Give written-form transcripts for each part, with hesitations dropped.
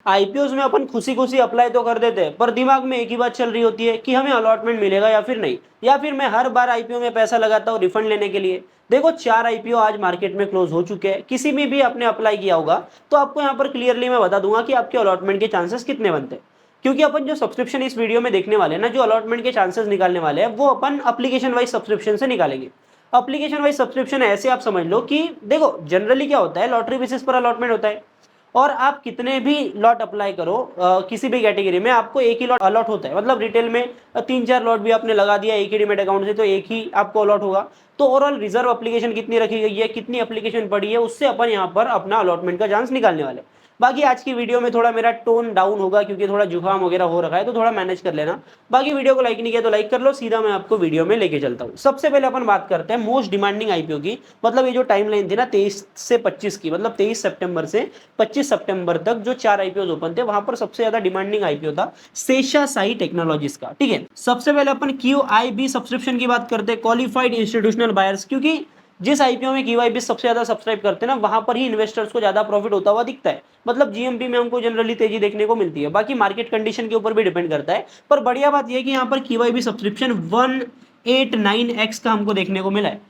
IPOs में अपन खुशी खुशी अप्लाई तो कर देते हैं, पर दिमाग में एक ही बात चल रही होती है कि हमें अलॉटमेंट मिलेगा या फिर नहीं, या फिर मैं हर बार आईपीओ में पैसा लगाता हूँ रिफंड लेने के लिए। देखो 4 आईपीओ आज मार्केट में क्लोज हो चुके हैं, किसी में भी आपने अप्लाई किया होगा तो आपको यहाँ पर क्लियरली मैं बता दूंगा कि आपके अलॉटमेंट के चांसेस कितने बनते हैं। क्योंकि अपन जो सब्सक्रिप्शन इस वीडियो में देखने वाले हैं ना, जो अलॉटमेंट के चांसेस निकालने वाले हैं, वो अपन अप्लीकेशन वाइज सब्सक्रिप्शन से निकालेंगे। अप्लीकेशन वाइज सब्सक्रिप्शन ऐसे आप समझ लो कि देखो जनरली क्या होता है, लॉटरी बेसिस पर अलॉटमेंट होता है और आप कितने भी लॉट अप्लाई करो किसी भी कैटेगरी में, आपको एक ही लॉट अलॉट होता है। मतलब रिटेल में 3-4 लॉट भी आपने लगा दिया एक ही डीमेट अकाउंट से तो एक ही आपको अलॉट होगा। तो ओवरऑल रिजर्व एप्लीकेशन कितनी रखी गई है, कितनी एप्लीकेशन पड़ी है, उससे अपन यहाँ पर अपना अलॉटमेंट का चांस निकालने वाले। बाकी आज की वीडियो में थोड़ा मेरा टोन डाउन होगा क्योंकि थोड़ा जुकाम वगैरह हो रखा है, तो थोड़ा मैनेज कर लेना। बाकी वीडियो को लाइक नहीं किया तो लाइक कर लो, सीधा मैं आपको वीडियो में लेके चलता हूँ। सबसे पहले अपन बात करते हैं मोस्ट डिमांडिंग आईपीओ की। मतलब ये जो टाइमलाइन थी ना 23 से 25 की, मतलब 23 सितंबर से 25 सितंबर तक जो 4 आईपीओ ओपन थे, वहां पर सबसे ज्यादा डिमांडिंग आईपीओ था शेषाशायी टेक्नोलॉजीज का। ठीक है, सबसे पहले अपन क्यूआईबी सब्सक्रिप्शन की बात करते हैं, क्वालिफाइड इंस्टीट्यूशनल बायर्स। क्योंकि जिस आईपीओ में क्यूआईबी सबसे ज्यादा सब्सक्राइब करते हैं ना, वहां पर ही इन्वेस्टर्स को ज्यादा प्रॉफिट होता हुआ दिखता है। मतलब जीएमपी में हमको जनरली तेजी देखने को मिलती है, बाकी मार्केट कंडीशन के ऊपर भी डिपेंड करता है। पर बढ़िया बात यह है कि यहाँ पर क्यूआईबी सब्सक्रिप्शन 189x का हमको देखने को मिला है।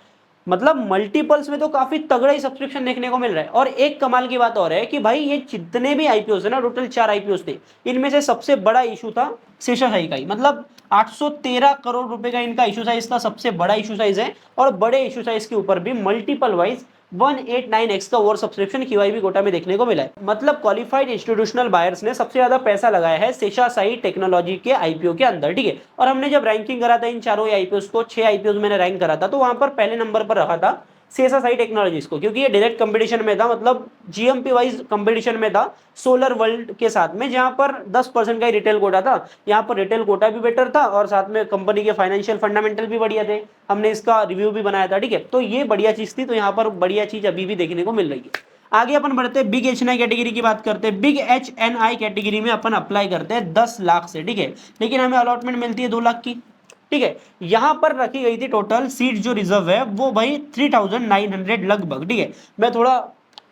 मतलब मल्टीपल्स में तो काफी तगड़ा ही सब्सक्रिप्शन देखने को मिल रहा है। और एक कमाल की बात और है कि भाई ये जितने भी आईपीओ है ना, टोटल 4 आईपीओ थे, इनमें से सबसे बड़ा इशू था शेषाशायी का ही। मतलब 813 करोड़ रुपए का इनका इशू साइज था, सबसे बड़ा इशू साइज है। और बड़े इशू साइज के ऊपर भी मल्टीपल वाइज 189x का ओवर सब्सक्रिप्शन क्यूआईबी कोटा में देखने को मिला है। मतलब क्वालिफाइड इंस्टीट्यूशनल बायर्स ने सबसे ज्यादा पैसा लगाया है शेषाशायी टेक्नोलॉजी के आईपीओ के अंदर। ठीक है, और हमने जब रैंकिंग करा था इन चारों आईपीओ को, 6 आईपीओ मैंने रैंक करा था, तो वहां पर पहले नंबर पर रखा था शेषाशायी टेक्नोलॉजीज को, क्योंकि ये डायरेक्ट कंपटीशन में था। मतलब जीएमपी वाइज कंपटीशन में था सोलर वर्ल्ड के साथ में, जहां पर 10% का ही रिटेल कोटा था। यहाँ पर रिटेल कोटा भी बेटर था और साथ में कंपनी के फाइनेंशियल फंडामेंटल भी बढ़िया थे। हमने इसका रिव्यू भी बनाया था। ठीक है, तो ये बढ़िया चीज थी, तो यहाँ पर बढ़िया चीज अभी भी देखने को मिल रही है। आगे अपन बढ़ते हैं, big H N I category की बात करते हैं। Big H N I category में अपन अप्लाई करते हैं 10 लाख से। ठीक है, लेकिन हमें अलॉटमेंट मिलती है 2 लाख की। ठीक है, यहां पर रखी गई थी टोटल सीट जो रिजर्व है वो भाई 3900 लगभग। ठीक है, मैं थोड़ा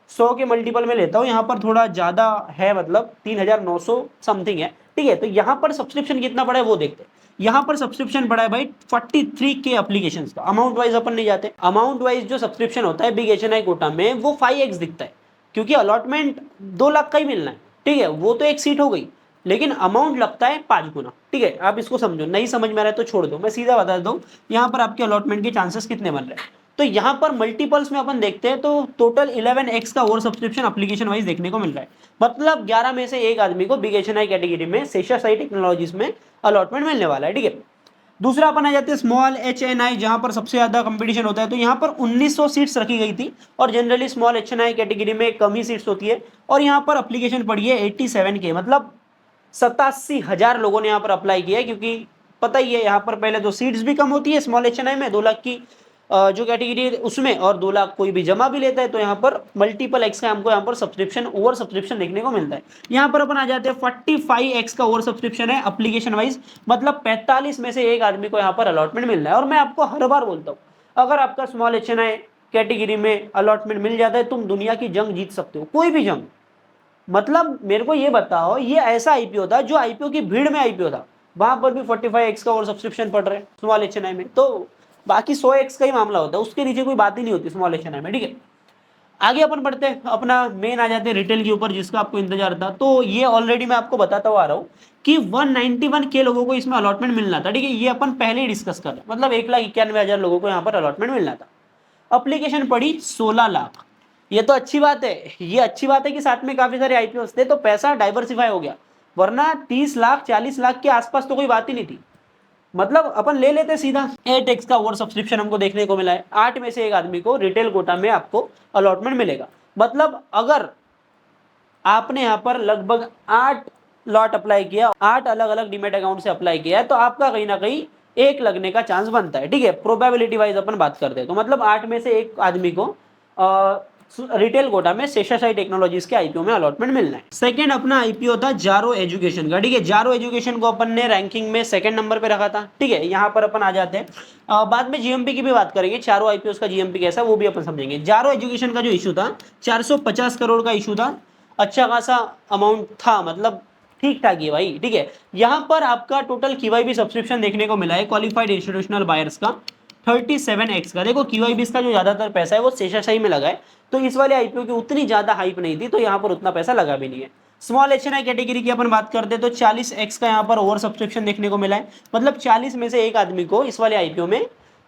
100 के मल्टीपल में लेता हूं, यहां पर थोड़ा ज्यादा है, मतलब 3900 समथिंग है। ठीक है, तो यहां पर सब्सक्रिप्शन कितना पड़ा है वो देखते हैं। यहां पर सब्सक्रिप्शन पड़ा है भाई 43 के एप्लीकेशन का। अमाउंट वाइज अपन नहीं जाते, अमाउंट वाइज जो सब्सक्रिप्शन होता है बिग एचएनआई कोटा में वो 5x दिखता है, क्योंकि अलॉटमेंट 2 लाख का ही मिलना है। ठीक है, वो तो एक सीट हो गई, लेकिन अमाउंट लगता है 5 गुना। ठीक है, आप इसको समझो, नहीं समझ में आ रहा है तो छोड़ दो, मैं सीधा बता दूं यहाँ पर आपके अलॉटमेंट के चांसेस कितने बन रहे हैं। तो यहाँ पर मल्टीपल्स में अपन देखते हैं तो टोटल 11x का ओवर सब्सक्रिप्शन एप्लीकेशन वाइज देखने को मिल रहा है। मतलब 11 में से एक आदमी को बिग एचएनआई कैटेगरी में शेषाशायी टेक्नोलॉजीज में अलॉटमेंट मिलने वाला है। ठीक है, दूसरा अपन आ जाते हैं स्मॉल एच एन आई, जहां पर सबसे ज्यादा कंपटीशन होता है। तो यहाँ पर 1900 सीट्स रखी गई थी, और generally small H N I category में कम ही सीट्स होती है। और यहाँ पर एप्लीकेशन पड़ी है 87 के, मतलब 87,000 लोगों ने यहाँ पर अप्लाई किया है। क्योंकि पता ही है यहाँ पर पहले तो सीट्स भी कम होती है स्मॉल एचएनआई में, 2 लाख की जो कैटेगरी है उसमें, और 2 लाख कोई भी जमा भी लेता है, तो यहाँ पर मल्टीपल एक्स का हमको यहाँ पर सब्सक्रिप्शन ओवर सब्सक्रिप्शन देखने को मिलता है। यहाँ पर अपन आ जाते हैं 45x का ओवर सब्सक्रिप्शन है एप्लीकेशन वाइज। मतलब 45 में से एक आदमी को यहाँ पर अलॉटमेंट मिल रहा है। और मैं आपको हर बार बोलता हूँ, अगर आपका स्मॉल एचएनआई कैटेगरी में अलॉटमेंट मिल जाता है, तुम दुनिया की जंग जीत सकते हो, कोई भी जंग। मतलब मेरे को ये बताओ, ये ऐसा आईपीओ था जो आईपीओ की भीड़ में आईपीओ था, वहां पर भी 45x का और सब्सक्रिप्शन पड़ रहे हैं स्मॉल एचएनआई में। तो बाकी 100x का ही मामला होता है, उसके नीचे कोई बात ही नहीं होती स्मॉल एचएनआई में। ठीक है, आगे अपन बढ़ते हैं, अपना मेन आ जाते हैं रिटेल के ऊपर, जिसका आपको इंतजार था। तो ये ऑलरेडी मैं आपको बताता हुआ आ रहा हूँ कि 191 के लोगों को इसमें अलॉटमेंट मिलना था। ठीक है, ये अपन पहले ही डिस्कस कर रहे हैं। मतलब 1,91,000 लोगों को यहाँ पर अलॉटमेंट मिलना था। अप्लीकेशन पड़ी 16 लाख। ये तो अच्छी बात है, ये अच्छी बात है कि साथ में काफी सारे आईपीओ थे, तो पैसा डाइवर्सिफाई हो गया। वरना 30 लाख 40 लाख के आसपास तो कोई बात ही नहीं थी। मतलब अपन ले लेते सीधा 8x का ओवर सब्सक्रिप्शन हमको देखने को मिला है। 8 में से एक आदमी को रिटेल कोटा में आपको अलॉटमेंट मिलेगा। मतलब अगर आपने यहाँ पर लगभग 8 लॉट अप्लाई किया, 8 अलग अलग डीमेट अकाउंट से अप्लाई किया है, तो आपका कहीं ना कहीं एक लगने का चांस बनता है। ठीक है, प्रोबेबिलिटी वाइज अपन बात करते हैं, तो मतलब 8 में से एक आदमी को रिटेल कोटा में शेषाशायी टेक्नोलॉजीज के आईपीओ में अलॉटमेंट मिलना है। सेकंड अपना आईपीओ था जारो एजुकेशन का। ठीक है, जारो एजुकेशन को अपन ने रैंकिंग में सेकंड नंबर पे रखा था। ठीक है, यहाँ पर अपन आ जाते हैं, बाद में जीएमपी की भी बात करेंगे, चारों आईपीओ का जीएमपी कैसा वो भी अपन समझेंगे। जारो एजुकेशन का जो इशू था 450 करोड़ का इशू था, अच्छा खासा अमाउंट था, मतलब ठीक ठाक ही है भाई, ठीक है। यहाँ पर आपका टोटल QIB सब्सक्रिप्शन देखने को मिला है क्वालिफाइड इंस्टीट्यूशनल बायर्स का 37x का। देखो QIB का जो ज्यादातर पैसा है वो शेषाशाही में लगा है, तो इस वाले आईपीओ की उतनी ज्यादा हाइप नहीं थी, तो यहाँ पर उतना पैसा लगा भी नहीं है। स्मॉल HNI कैटेगरी की अपन बात करते हैं तो 40x का यहाँ पर ओवर सब्सक्रिप्शन देखने को मिला है, मतलब 40 में से एक आदमी को इस वाले आईपीओ में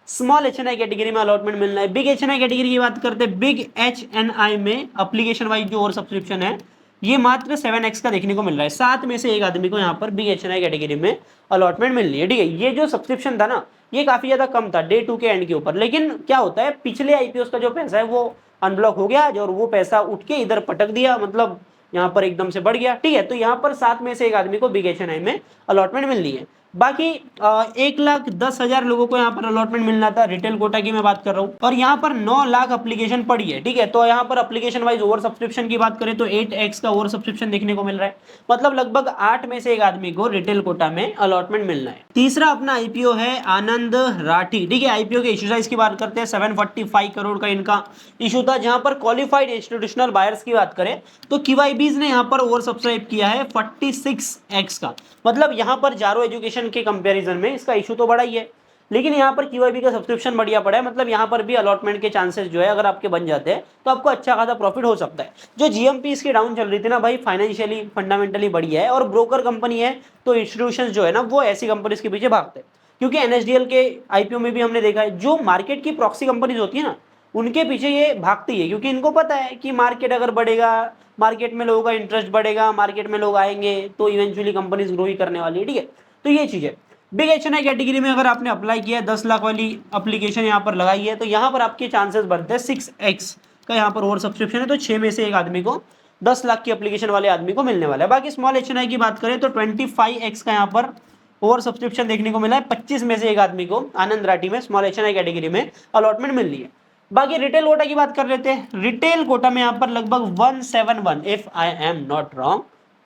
स्मॉल HNI कैटेगरी में अलॉटमेंट मिलना है। बिग HNI कैटेगरी की बात करते हैं, बिग HNI में अप्लीकेशन वाइज जो ओवर सब्सक्रिप्शन है ये मात्र 7x का देखने को मिल रहा है। 7 में से एक आदमी को यहाँ पर बिग HNI कैटेगरी में अलॉटमेंट मिलनी है, ठीक है। ये जो सब्सक्रिप्शन था ना ये काफी ज्यादा कम था डे 2 के एंड के ऊपर, लेकिन क्या होता है पिछले आईपीओ का जो पैसा है वो अनब्लॉक हो गया आज, और वो पैसा उठ के इधर पटक दिया, मतलब यहाँ पर एकदम से बढ़ गया, ठीक है। तो यहाँ पर 7 में से एक आदमी को बिग HNI में अलॉटमेंट मिलनी है। बाकी 1,10,000 लोगों को यहाँ पर अलॉटमेंट मिलना था, रिटेल कोटा की मैं बात कर रहा हूँ, और यहाँ पर 9 लाख एप्लीकेशन पड़ी है, ठीक है। तो यहाँ पर एप्लीकेशन वाइज ओवर सब्सक्रिप्शन की बात करें तो 8x का ओवर सब्सक्रिप्शन देखने को मिल रहा है, मतलब लगभग 8 में से एक आदमी को रिटेल कोटा में अलॉटमेंट मिलना है। तीसरा अपना आईपीओ है आनंद राठी, ठीक है। आईपीओ के इश्यू साइज की बात करते हैं 745 करोड़ का इनका इशू था। जहां पर क्वालिफाइड इंस्टीट्यूशनल बायर्स की बात करें तो QIBs ने यहाँ पर ओवर सब्सक्राइब किया है 46x का, मतलब यहाँ पर जारो एजुकेशन के कंपैरिजन में इसका इशू तो बड़ा ही है, लेकिन यहाँ पर QIB का सब्सक्रिप्शन बढ़िया पड़ा है, मतलब यहाँ पर भी अलॉटमेंट के चांसेस जो है अगर आपके बन जाते हैं तो आपको अच्छा खासा प्रॉफिट हो सकता है। जो GMP इसकी डाउन चल रही थी ना भाई, फाइनेंशियली फंडामेंटली बढ़िया है, और ब्रोकर कंपनी है तो इंस्टीट्यूशन जो है ना वो ऐसी कंपनीज के पीछे भागते हैं, क्योंकि NSDL के आईपीओ में भी हमने देखा है जो मार्केट की प्रॉक्सी कंपनीज होती है ना उनके पीछे ये भागती है, क्योंकि इनको पता है कि मार्केट अगर बढ़ेगा, मार्केट में लोगों का इंटरेस्ट बढ़ेगा, मार्केट में लोग आएंगे तो इवेंचुअली कंपनीज ग्रो ही करने वाली है, ठीक है। तो ये चीज है। बिग HNI कैटेगरी में अगर आपने अप्लाई किया है 10 लाख वाली एप्लीकेशन यहाँ पर लगाई है, तो यहाँ पर आपके चांसेस बनते हैं 6x का यहाँ पर ओवर सब्सक्रिप्शन है, तो 6 में से एक आदमी को 10 लाख की एप्लीकेशन वाले आदमी को मिलने वाला है। बाकी स्मॉल HNI की बात करें तो 25x का यहाँ पर ओवर सब्सक्रिप्शन देखने को मिला है, 25 में से एक आदमी को आनंद राठी में स्मॉल HNI कैटेगरी में अलॉटमेंट मिल रही है। बाकी रिटेल कोटा की बात कर लेते हैं। रिटेल कोटा में यहाँ पर लगभग 171, if I am not wrong,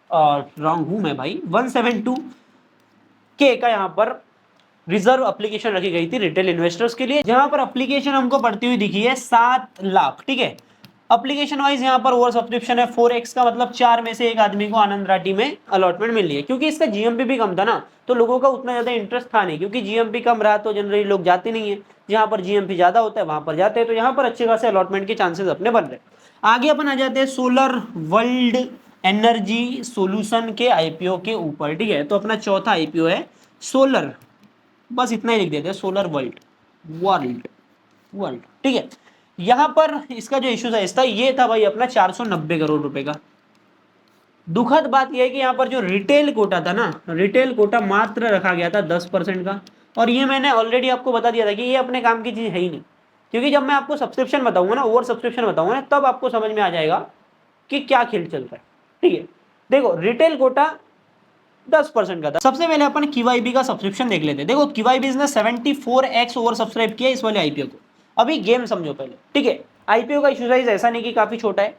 और रॉन्ग हूं मैं भाई, 172 के का यहाँ पर रिजर्व एप्लीकेशन रखी गई थी रिटेल इन्वेस्टर्स के लिए, जहां पर एप्लीकेशन हमको बढ़ती हुई दिखी है 7 लाख, ठीक है। एप्लीकेशन वाइज यहाँ पर ओवर सब्सक्रिप्शन है 4x का, मतलब 4 में से एक आदमी को आनंद राठी में अलॉटमेंट मिल रही है। क्योंकि इसका GMP भी कम था ना, तो लोगों का उतना ज्यादा इंटरेस्ट था नहीं, क्योंकि GMP कम रहा तो जनरली लोग जाते नहीं है, जहां पर GMP ज्यादा होता है वहां पर जाते हैं, तो यहाँ पर अच्छे खासे अलॉटमेंट के चांसेस अपने बन रहे। आगे अपन आ जाते हैं सोलर वर्ल्ड एनर्जी सोल्यूशन के आईपीओ के ऊपर, ठीक है। तो अपना चौथा आईपीओ है सोलर, बस इतना ही लिख देते हैं, सोलर वर्ल्ड वर्ल्ड वर्ल्ड, ठीक है। यहां पर इसका जो इशू था ये था भाई अपना 490 करोड़ रुपए का। दुखद बात यह है कि यहाँ पर जो रिटेल कोटा था ना, रिटेल कोटा मात्र रखा गया था 10% का, और ये मैंने ऑलरेडी आपको बता दिया था कि ये अपने काम की चीज है ही नहीं, क्योंकि जब मैं आपको सब्सक्रिप्शन बताऊंगा ना, ओवर सब्सक्रिप्शन बताऊंगा ना, तब आपको समझ में आ जाएगा कि क्या खेल चल रहा है, ठीक है। देखो रिटेल कोटा 10% का था। सबसे पहले अपन QIB का सब्सक्रिप्शन देख लेते हैं। देखो QIB ने 74x ओवर सब्सक्राइब किया इस वाले आईपीओ को। अभी गेम समझो पहले, ठीक है। आईपीओ का इशू साइज ऐसा नहीं कि काफी छोटा है।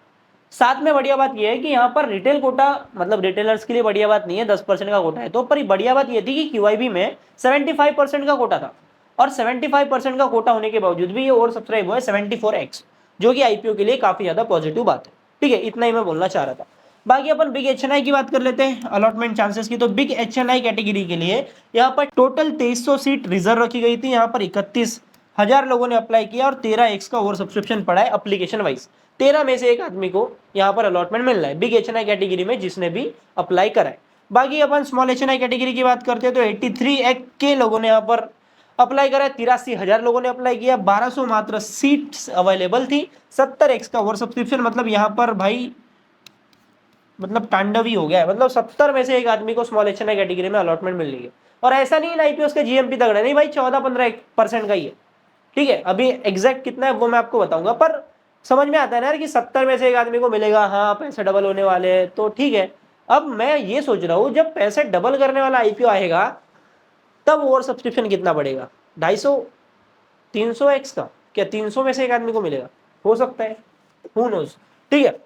साथ में बढ़िया बात यह है कि यहाँ पर रिटेल कोटा, मतलब रिटेलर्स के लिए बढ़िया बात नहीं है, 10% का कोटा है, तो पर बढ़िया बात यह थी कि QIB में 75% का कोटा था, और 75% का कोटा होने के बावजूद भी ये ओवर सब्सक्राइब हुआ है 74x, जो कि आईपीओ के लिए काफी ज्यादा पॉजिटिव बात है, ठीक है। इतना ही मैं बोलना चाह रहा था। बाकी अपन बिग HNI की बात कर लेते हैं अलॉटमेंट चांसेस की। तो बिग HNI कैटेगरी के लिए यहाँ पर टोटल 2300 सीट रिजर्व रखी गई थी। यहाँ पर 31,000 लोगों ने अप्लाई किया, और 13x का ओवर सब्सक्रिप्शन पड़ा है एप्लीकेशन वाइज। 13 में से एक आदमी को यहाँ पर अलॉटमेंट मिल रहा है बिग HNI कैटेगरी में, जिसने भी अप्लाई करा है। बाकी अपन स्मॉल HNI कैटेगरी की बात करते हैं तो 83x के लोगों ने यहाँ पर अप्लाई करा है, 83,000 लोगों ने अप्लाई किया, 1200 मात्र सीट्स अवेलेबल थी, 70x का ओवर सब्सक्रिप्शन, मतलब यहाँ पर भाई मतलब तांडव ही हो गया है, मतलब 70 में से एक आदमी को स्मॉल HNI कैटेगरी में अलॉटमेंट मिल रही है। और ऐसा नहीं है आईपीओ का GMP तगड़ा नहीं भाई, 14-15% का ही है, ठीक है। अभी एग्जैक्ट कितना है वो मैं आपको बताऊंगा, पर समझ में आता है ना यार कि 70 में से एक आदमी को मिलेगा, हाँ पैसे डबल होने वाले हैं, तो ठीक है। अब मैं ये सोच रहा हूँ जब पैसे डबल करने वाला आईपीओ आएगा तब ओवर सब्सक्रिप्शन कितना बढ़ेगा, 250 300x का, क्या 300 में से एक आदमी को मिलेगा, हो सकता है, हु नोज, ठीक है।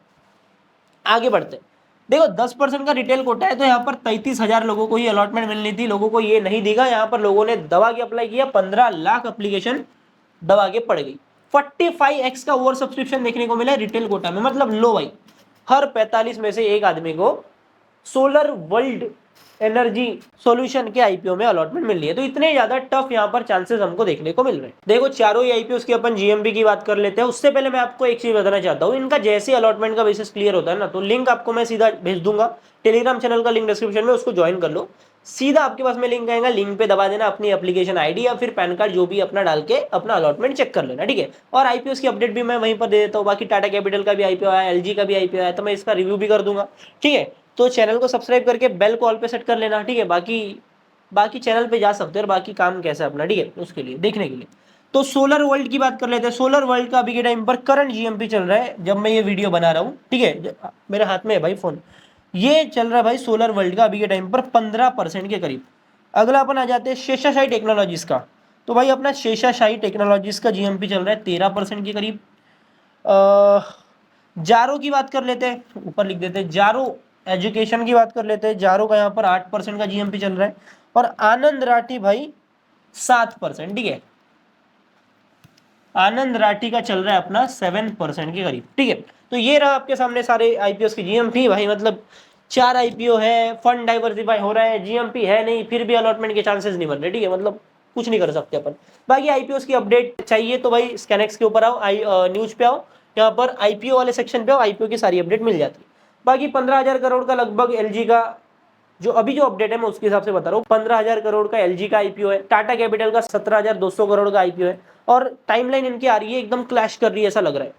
आगे बढ़ते हैं। देखो 10% का रिटेल कोटा है, तो यहाँ पर 33,000 लोगों को ही अलॉटमेंट मिलनी थी, लोगों को ये नहीं दिखा। यहाँ पर लोगों ने दबा के अप्लाई किया, 15 लाख एप्लीकेशन दबा के पड़ गई। 45x का ओवर सब्सक्रिप्शन देखने को मिला है रिटेल कोटा में, मतलब लो भाई हर 45 में से एक आदमी को सोलर वर्ल्ड एनर्जी सॉल्यूशन के आईपीओ में अलॉटमेंट मिल रही है। तो इतने ज्यादा टफ यहाँ पर चांसेस हमको देखने को मिल रहे हैं। देखो चारों ही आईपीओ की अपन जीएमबी की बात कर लेते हैं। उससे पहले मैं आपको एक चीज बताना चाहता हूँ, इनका जैसे अलॉटमेंट का बेसिस क्लियर होता है ना, तो लिंक आपको मैं सीधा भेज दूंगा टेलीग्राम चैनल का लिंक डिस्क्रिप्शन में, उसको ज्वाइन कर लो। सीधा आपके पास में लिंक आएगा, लिंक पे दबा देना, अपनी एप्लीकेशन आईडी या फिर पैन कार्ड जो भी अपना डाल के अपना अलॉटमेंट चेक कर लेना, ठीक है। और आईपीओ की अपडेट भी मैं वहीं पर दे देता हूँ। बाकी टाटा कैपिटल का भी आईपीओ आया, एलजी का भी आईपीओ आया, तो मैं इसका रिव्यू भी कर दूंगा, ठीक है। तो चैनल को सब्सक्राइब करके बेल कॉल पे सेट कर लेना, ठीक है। बाकी बाकी चैनल पे जा सकते हो और बाकी काम कैसा अपना, ठीक है, उसके लिए देखने के लिए। तो सोलर वर्ल्ड की बात कर लेते हैं। सोलर वर्ल्ड का अभी के टाइम पर करंट जीएमपी चल रहा है जब मैं ये वीडियो बना रहा हूँ, ठीक है। मेरे हाथ में है भाई फोन, ये चल रहा है भाई सोलर वर्ल्ड का अभी के टाइम पर 15% के करीब। अगला अपन आ जाते हैं शेषाशाही टेक्नोलॉजीज का। तो भाई अपना शेषाशाही टेक्नोलॉजीज का जीएमपी चल रहा है 13% के करीब। जारो की बात कर लेते हैं, ऊपर लिख देते हैं जारो एजुकेशन की बात कर लेते हैं। जारो का यहाँ पर 8% का जीएमपी चल रहा है। और आनंद राठी भाई 7%, ठीक है। आनंद राठी का चल रहा है अपना 7% के करीब, ठीक है। तो ये रहा आपके सामने सारे आईपीओ की जीएमपी। भाई मतलब 4 आईपीओ है, फंड डाइवर्सिफाई हो रहा है, जीएमपी है नहीं, फिर भी अलॉटमेंट के चांसेस नहीं बन रहे, ठीक है। मतलब कुछ नहीं कर सकते अपन। बाकी आईपीओ की अपडेट चाहिए तो भाई स्कैनेक्स के ऊपर आओ, न्यूज पे आओ, यहाँ पर आईपीओ वाले सेक्शन पे आओ, आईपीओ की सारी अपडेट मिल जाती है। बाकी 15,000 करोड़ का लगभग एलजी का जो अभी जो अपडेट है मैं उसके हिसाब से बता रहा हूँ। 15,000 करोड़ का एलजी का आईपीओ है, टाटा कैपिटल का 17,200 करोड़ का आईपीओ है। और टाइमलाइन इनकी आ रही है एकदम क्लैश कर रही है ऐसा लग रहा है।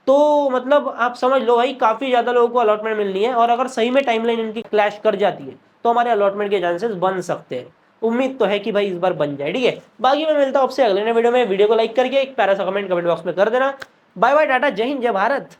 तो मतलब आप समझ लो भाई काफी ज्यादा लोगों को अलॉटमेंट मिलनी है, और अगर सही में टाइमलाइन इनकी क्लैश कर जाती है तो हमारे अलॉटमेंट के चांसेस बन सकते हैं। उम्मीद तो है कि भाई इस बार बन जाए, ठीक है। बाकी मैं मिलता हूँ आपसे अगले वीडियो में। वीडियो को लाइक करके एक प्यारा सा कमेंट बॉक्स में कर देना। बाय बाय, टाटा, जय हिंद, जय भारत।